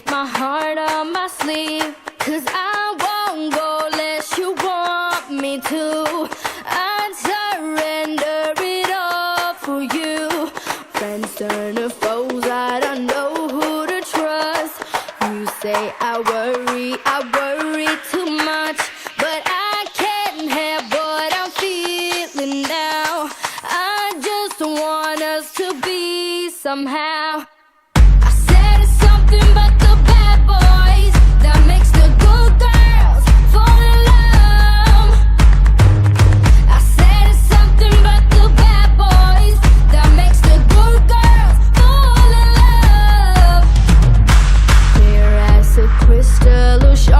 with my heart on my sleeve. 'Cause I won't go unless you want me to. I'd surrender it all for you. Friends turn to foes, I don't know who to trust. You say I worry too much, but I can't help what I'm feeling now. I just want us to be somehow. I said it's something but the bad boys that makes the good girls fall in love. I said it's something but the bad boys that makes the good girls fall in love. Clear as a crystal, sharp